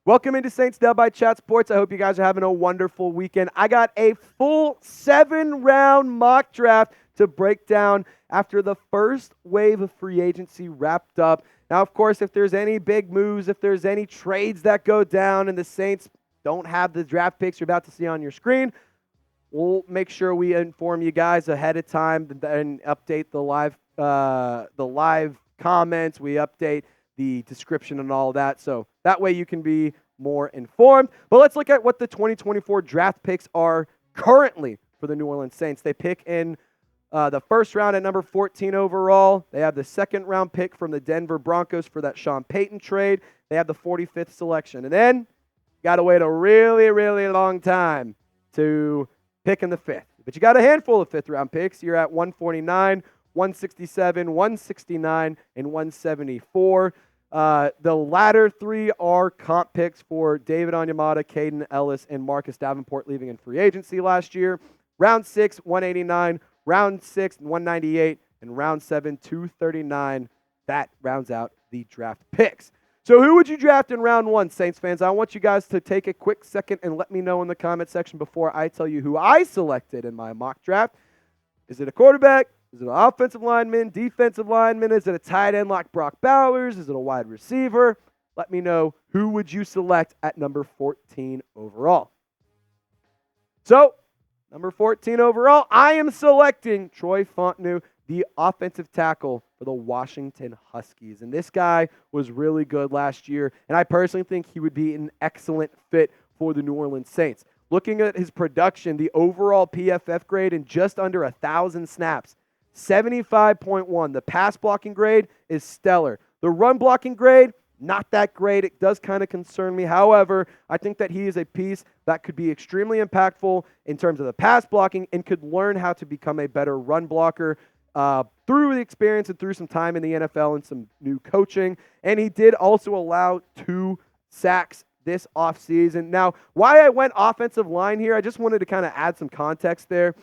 Welcome into Saints Dub by Chat Sports. I hope you guys are having a wonderful weekend. I got a full 7-round mock draft to break down after the first wave of free agency wrapped up. Now, of course, if there's any big moves, if there's any trades that go down and the Saints don't have the draft picks you're about to see on your screen, we'll make sure we inform you guys ahead of time and update the live comments. We update the description and all that, so that way you can be more informed. But let's look at what the 2024 draft picks are currently for the New Orleans Saints. They pick in the first round at number 14 overall. They have the second round pick from the Denver Broncos for that Sean Payton trade. They have the 45th selection. And then you got to wait a really, really long time to pick in the fifth. But you got a handful of fifth-round picks. You're at 149, 167, 169, and 174. The latter three are comp picks for David Onyemata, Caden Ellis, and Marcus Davenport leaving in free agency last year. Round 6, 189, round 6, 198, and round 7, 239. That rounds out the draft picks. So who would you draft in round 1, Saints fans? I want you guys to take a quick second and let me know in the comment section before I tell you who I selected in my mock draft. Is it a quarterback? Is it an offensive lineman, defensive lineman? Is it a tight end like Brock Bowers? Is it a wide receiver? Let me know, who would you select at number 14 overall? So, number 14 overall, I am selecting Troy Fauntanu, the offensive tackle for the Washington Huskies. And this guy was really good last year, and I personally think he would be an excellent fit for the New Orleans Saints. Looking at his production, the overall PFF grade in just under 1,000 snaps, 75.1. The pass blocking grade is stellar. The run blocking grade, not that great. It does kind of concern me. However, I think that he is a piece that could be extremely impactful in terms of the pass blocking and could learn how to become a better run blocker through the experience and through some time in the NFL and some new coaching. And he did also allow 2 sacks this offseason. Now, why I went offensive line here, I just wanted to kind of add some context there.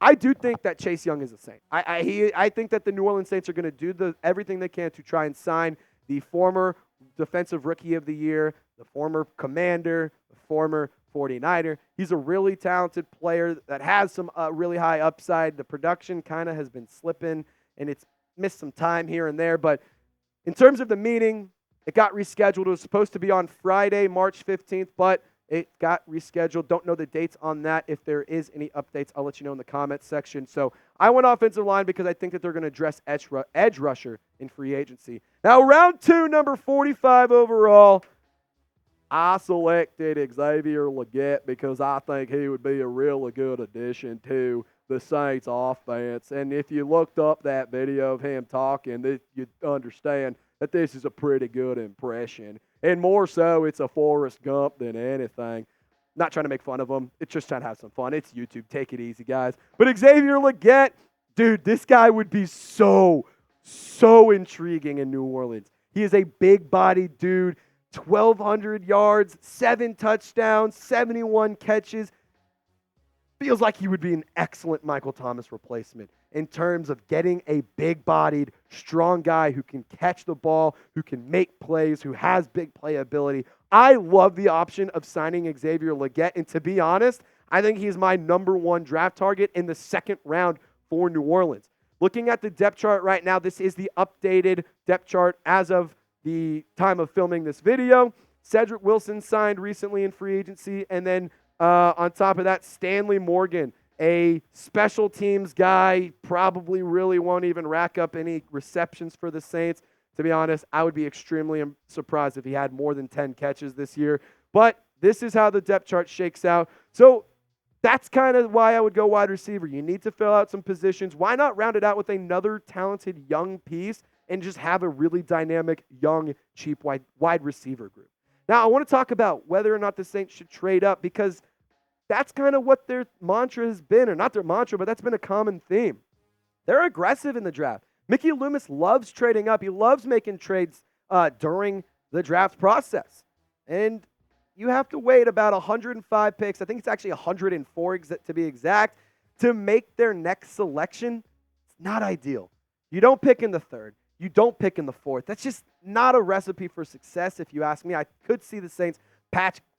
I do think that Chase Young is a Saint. I think that the New Orleans Saints are going to do everything they can to try and sign the former Defensive Rookie of the Year, the former Commander, the former 49er. He's a really talented player that has some really high upside. The production kind of has been slipping, and it's missed some time here and there. But in terms of the meeting, it got rescheduled. It was supposed to be on Friday, March 15th, but it got rescheduled. Don't know the dates on that. If there is any updates, I'll let you know in the comments section. So I went offensive line because I think that they're going to address edge rusher in free agency. Now, round 2, number 45 overall, I selected Xavier Legette because I think he would be a really good addition to the Saints offense. And if you looked up that video of him talking, you'd understand that this is a pretty good impression. And more so, it's a Forrest Gump than anything. Not trying to make fun of him. It's just trying to have some fun. It's YouTube. Take it easy, guys. But Xavier Legette, dude, this guy would be so intriguing in New Orleans. He is a big-bodied dude, 1,200 yards, 7 touchdowns, 71 catches. Feels like he would be an excellent Michael Thomas replacement in terms of getting a big-bodied, strong guy who can catch the ball, who can make plays, who has big playability. I love the option of signing Xavier Legette, and to be honest, I think he's my number 1 draft target in the second round for New Orleans. Looking at the depth chart right now, this is the updated depth chart as of the time of filming this video. Cedric Wilson signed recently in free agency, and then on top of that, Stanley Morgan, a special teams guy, probably really won't even rack up any receptions for the Saints. To be honest, I would be extremely surprised if he had more than 10 catches this year. But this is how the depth chart shakes out. So that's kind of why I would go wide receiver. You need to fill out some positions. Why not round it out with another talented young piece and just have a really dynamic, young, cheap wide receiver group? Now, I want to talk about whether or not the Saints should trade up because that's kind of what their mantra has been, or not their mantra, but that's been a common theme. They're aggressive in the draft. Mickey Loomis loves trading up. He loves making trades during the draft process. And you have to wait about 105 picks. I think it's actually 104 to be exact, to make their next selection. It's not ideal. You don't pick in the 3rd. You don't pick in the 4th. That's just not a recipe for success, if you ask me. I could see the Saints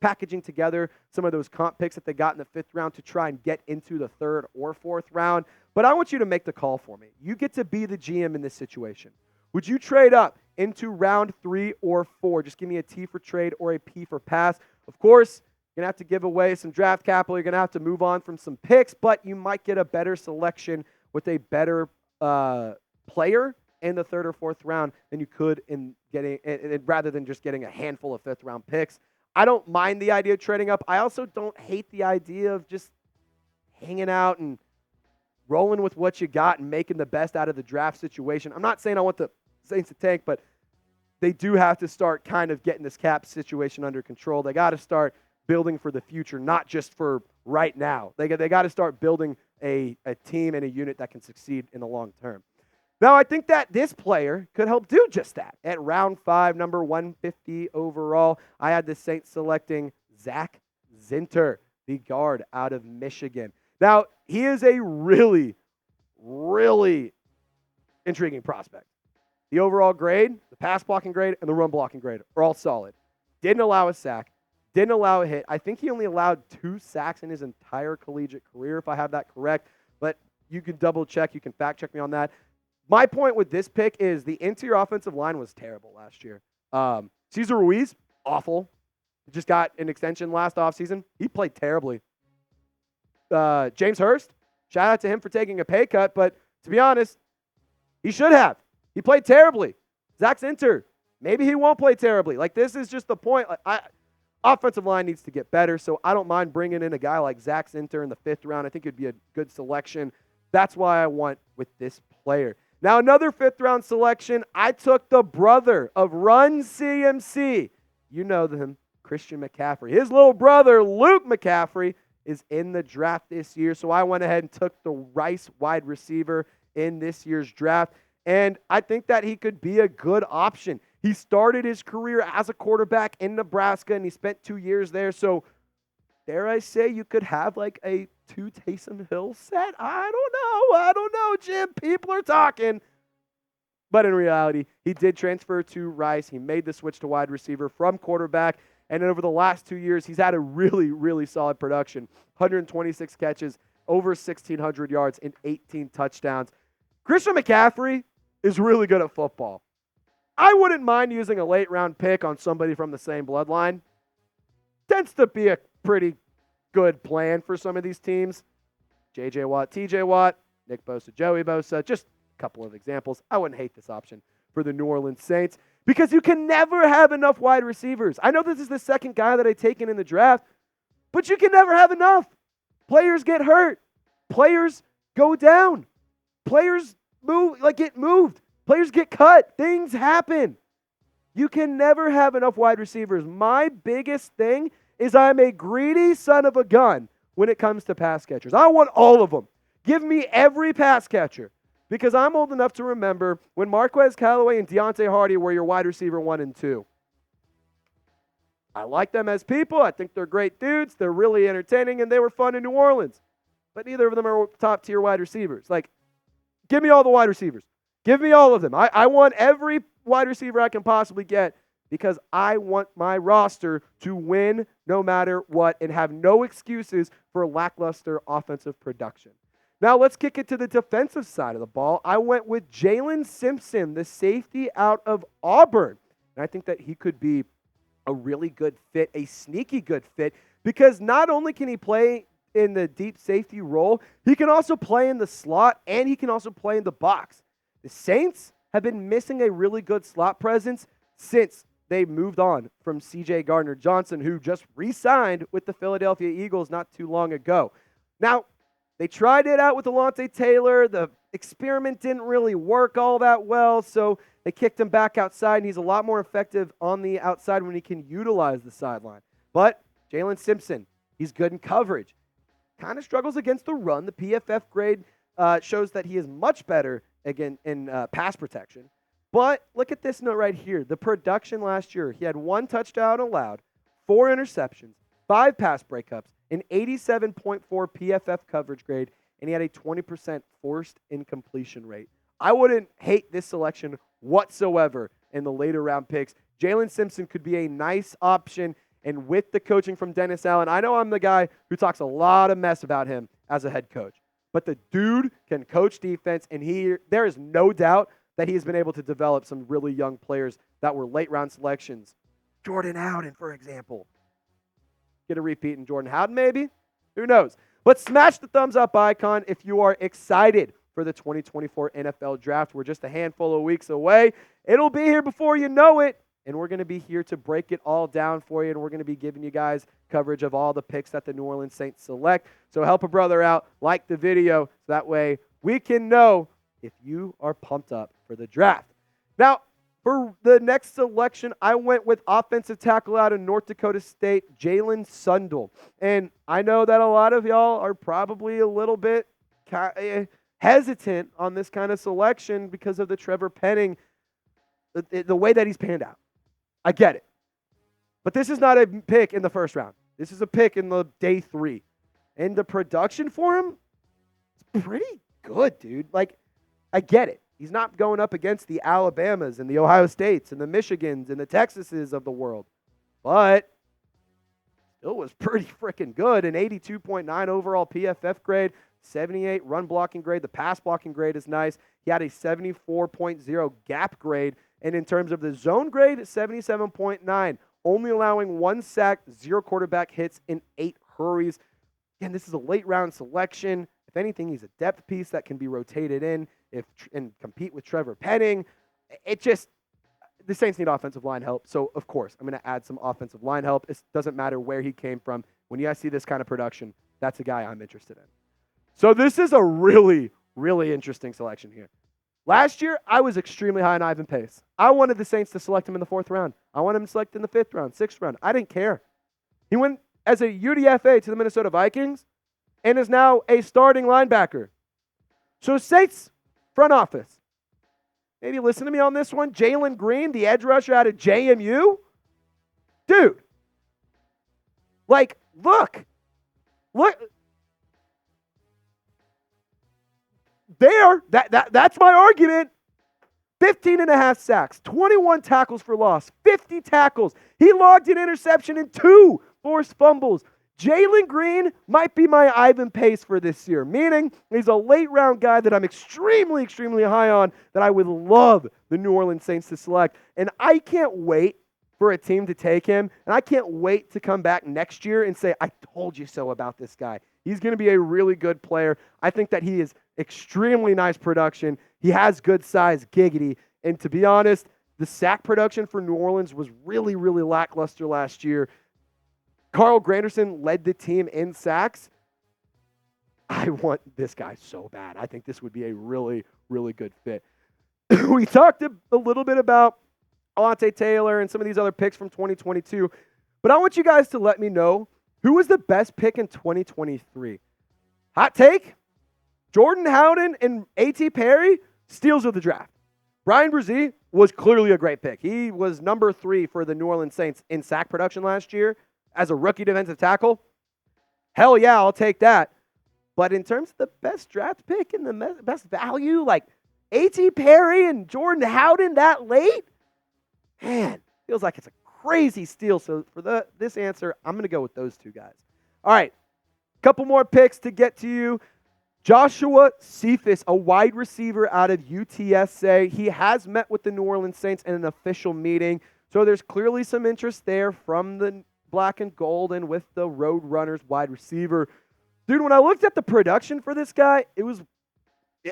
packaging together some of those comp picks that they got in the 5th round to try and get into the 3rd or 4th round. But I want you to make the call for me. You get to be the GM in this situation. Would you trade up into round 3 or 4? Just give me a T for trade or a P for pass. Of course, you're going to have to give away some draft capital. You're going to have to move on from some picks, but you might get a better selection with a better player in the 3rd or 4th round than you could in getting, rather than just getting a handful of 5th round picks. I don't mind the idea of trading up. I also don't hate the idea of just hanging out and rolling with what you got and making the best out of the draft situation. I'm not saying I want the Saints to tank, but they do have to start kind of getting this cap situation under control. They got to start building for the future, not just for right now. They got to start building a team and a unit that can succeed in the long term. Now, I think that this player could help do just that. At round 5, number 150 overall, I had the Saints selecting Zak Zinter, the guard out of Michigan. Now, he is a really, really intriguing prospect. The overall grade, the pass blocking grade, and the run blocking grade are all solid. Didn't allow a sack. Didn't allow a hit. I think he only allowed 2 sacks in his entire collegiate career, if I have that correct. But you can double check. You can fact check me on that. My point with this pick is the interior offensive line was terrible last year. Cesar Ruiz, awful. Just got an extension last offseason. He played terribly. James Hurst, shout out to him for taking a pay cut, but to be honest, he should have. He played terribly. Zack Zinter, maybe he won't play terribly. Like, this is just the point. Offensive line needs to get better, so I don't mind bringing in a guy like Zack Zinter in the 5th round. I think it'd be a good selection. That's why I went with this player. Now, another 5th round selection, I took the brother of Run CMC. You know him, Christian McCaffrey. His little brother, Luke McCaffrey, is in the draft this year, so I went ahead and took the Rice wide receiver in this year's draft, and I think that he could be a good option. He started his career as a quarterback in Nebraska, and he spent 2 years there, so dare I say you could have like a 2 Taysom Hill set? I don't know, Jim. People are talking. But in reality, he did transfer to Rice. He made the switch to wide receiver from quarterback. And over the last 2 years, he's had a really, really solid production. 126 catches, over 1,600 yards, and 18 touchdowns. Christian McCaffrey is really good at football. I wouldn't mind using a late-round pick on somebody from the same bloodline. Tends to be a pretty good plan for some of these teams. J.J. Watt, T.J. Watt, Nick Bosa, Joey Bosa, just a couple of examples. I wouldn't hate this option for the New Orleans Saints because you can never have enough wide receivers. I know this is the second guy that I've taken in the draft, but you can never have enough. Players get hurt. Players go down. Players get moved. Players get cut. Things happen. You can never have enough wide receivers. My biggest thing is I'm a greedy son of a gun when it comes to pass catchers. I want all of them. Give me every pass catcher because I'm old enough to remember when Marquez Callaway and Deontay Hardy were your wide receiver 1 and 2. I like them as people. I think they're great dudes. They're really entertaining, and they were fun in New Orleans. But neither of them are top-tier wide receivers. Like, give me all the wide receivers. Give me all of them. I want every wide receiver I can possibly get because I want my roster to win no matter what and have no excuses for lackluster offensive production. Now let's kick it to the defensive side of the ball. I went with Jaylin Simpson, the safety out of Auburn. And I think that he could be a really good fit, a sneaky good fit, because not only can he play in the deep safety role, he can also play in the slot and he can also play in the box. The Saints have been missing a really good slot presence since they moved on from C.J. Gardner-Johnson, who just re-signed with the Philadelphia Eagles not too long ago. Now, they tried it out with Alontae Taylor. The experiment didn't really work all that well, so they kicked him back outside, and he's a lot more effective on the outside when he can utilize the sideline. But Jaylin Simpson, he's good in coverage. Kind of struggles against the run. The PFF grade shows that he is much better again in pass protection. But look at this note right here. The production last year, he had 1 touchdown allowed, 4 interceptions, 5 pass breakups, an 87.4 PFF coverage grade, and he had a 20% forced incompletion rate. I wouldn't hate this selection whatsoever in the later round picks. Jaylin Simpson could be a nice option And with the coaching from Dennis Allen, I know I'm the guy who talks a lot of mess about him as a head coach. But the dude can coach defense, and there is no doubt that he has been able to develop some really young players that were late-round selections. Jordan Howden, for example. Get a repeat in Jordan Howden, maybe? Who knows? But smash the thumbs up icon if you are excited for the 2024 NFL Draft. We're just a handful of weeks away. It'll be here before you know it, and we're going to be here to break it all down for you, and we're going to be giving you guys coverage of all the picks that the New Orleans Saints select. So help a brother out, like the video, so that way we can know if you are pumped up for the draft. Now, for the next selection, I went with offensive tackle out of North Dakota State, Jaylin Sundell. And I know that a lot of y'all are probably a little bit hesitant on this kind of selection because of the Trevor Penning, the way that he's panned out. I get it. But this is not a pick in the first round. This is a pick in the day 3. And the production for him is pretty good, dude. Like, I get it. He's not going up against the Alabamas and the Ohio States and the Michigans and the Texases of the world. But still was pretty freaking good. An 82.9 overall PFF grade, 78 run blocking grade. The pass blocking grade is nice. He had a 74.0 gap grade. And in terms of the zone grade, 77.9. Only allowing 1 sack, 0 quarterback hits, and 8 hurries. Again, this is a late round selection. If anything, he's a depth piece that can be rotated in and compete with Trevor Penning. The Saints need offensive line help. So, of course, I'm going to add some offensive line help. It doesn't matter where he came from. When you guys see this kind of production, that's a guy I'm interested in. So this is a really, really interesting selection here. Last year, I was extremely high on Ivan Pace. I wanted the Saints to select him in the 4th round. I wanted him selected in the 5th round, 6th round. I didn't care. He went as a UDFA to the Minnesota Vikings and is now a starting linebacker. So Saints front office, maybe listen to me on this one. Jaylin Green, the edge rusher out of JMU. Dude, like, look. That's my argument. 15 and a half sacks, 21 tackles for loss, 50 tackles. He logged an interception and 2 forced fumbles. Jaylin Green might be my Ivan Pace for this year, meaning he's a late round guy that I'm extremely, extremely high on, that I would love the New Orleans Saints to select. And I can't wait for a team to take him, and I can't wait to come back next year and say, I told you so about this guy. He's going to be a really good player. I think that he is extremely nice production. He has good size, giggity. And to be honest, the sack production for New Orleans was really, really lackluster last year. Carl Granderson led the team in sacks. I want this guy so bad. I think this would be a really, really good fit. We talked a little bit about Alante Taylor and some of these other picks from 2022, but I want you guys to let me know who was the best pick in 2023. Hot take? Jordan Howden and A.T. Perry, steals of the draft. Brian Brzee was clearly a great pick. He was number 3 for the New Orleans Saints in sack production last year as a rookie defensive tackle. Hell yeah, I'll take that. But in terms of the best draft pick and the best value, like A.T. Perry and Jordan Howden that late, man, feels like it's a crazy steal. So for this answer, I'm going to go with those 2 guys. All right, couple more picks to get to you. Joshua Cephas, a wide receiver out of UTSA. He has met with the New Orleans Saints in an official meeting. So there's clearly some interest there from the black and gold and with the Road Runners wide receiver. Dude, when I looked at the production for this guy,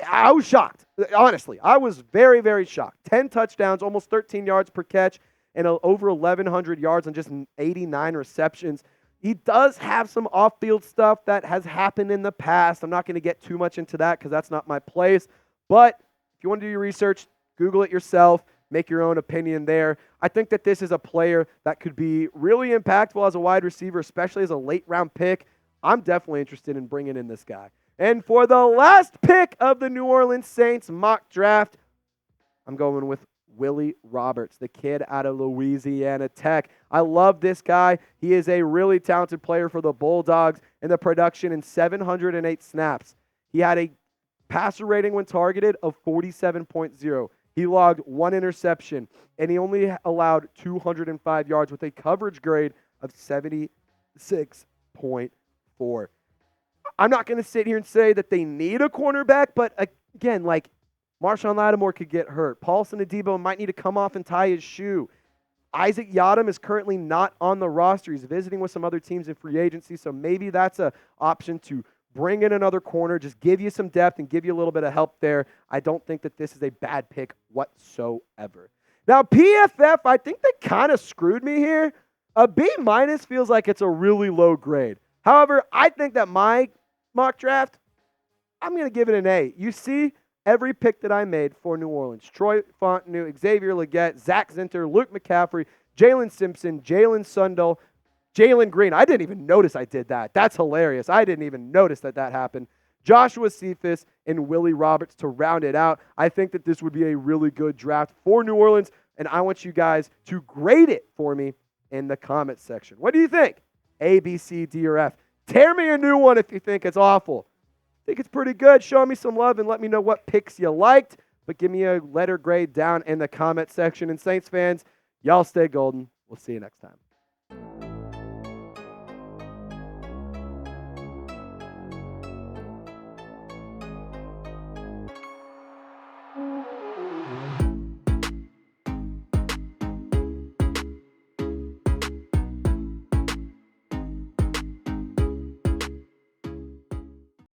I was shocked. Honestly, I was very, very shocked. 10 touchdowns, almost 13 yards per catch, and over 1,100 yards on just 89 receptions. He does have some off-field stuff that has happened in the past. I'm not going to get too much into that because that's not my place. But if you want to do your research, Google it yourself. Make your own opinion there. I think that this is a player that could be really impactful as a wide receiver, especially as a late-round pick. I'm definitely interested in bringing in this guy. And for the last pick of the New Orleans Saints mock draft, I'm going with Willie Roberts, the kid out of Louisiana Tech. I love this guy. He is a really talented player for the Bulldogs in the production in 708 snaps. He had a passer rating when targeted of 47.0. He logged 1 interception, and he only allowed 205 yards with a coverage grade of 76.4. I'm not going to sit here and say that they need a cornerback, but again, like Marshawn Lattimore could get hurt. Paulson Adebo might need to come off and tie his shoe. Isaac Yiadom is currently not on the roster. He's visiting with some other teams in free agency, so maybe that's an option to bring in another corner, just give you some depth and give you a little bit of help there. I don't think that this is a bad pick whatsoever. Now, PFF, I think they kind of screwed me here. A B- feels like it's a really low grade. However, I think that my mock draft, I'm going to give it an A. You see every pick that I made for New Orleans. Troy Fauntanu, Xavier Legette, Zak Zinter, Luke McCaffrey, Jaylin Simpson, Jalen Sundell, Jalen Green. I didn't even notice I did that. That's hilarious. I didn't even notice that happened. Joshua Cephas and Willie Roberts to round it out. I think that this would be a really good draft for New Orleans, and I want you guys to grade it for me in the comments section. What do you think? A, B, C, D, or F? Tear me a new one if you think it's awful. Think it's pretty good. Show me some love and let me know what picks you liked, but give me a letter grade down in the comment section. And Saints fans, y'all stay golden. We'll see you next time.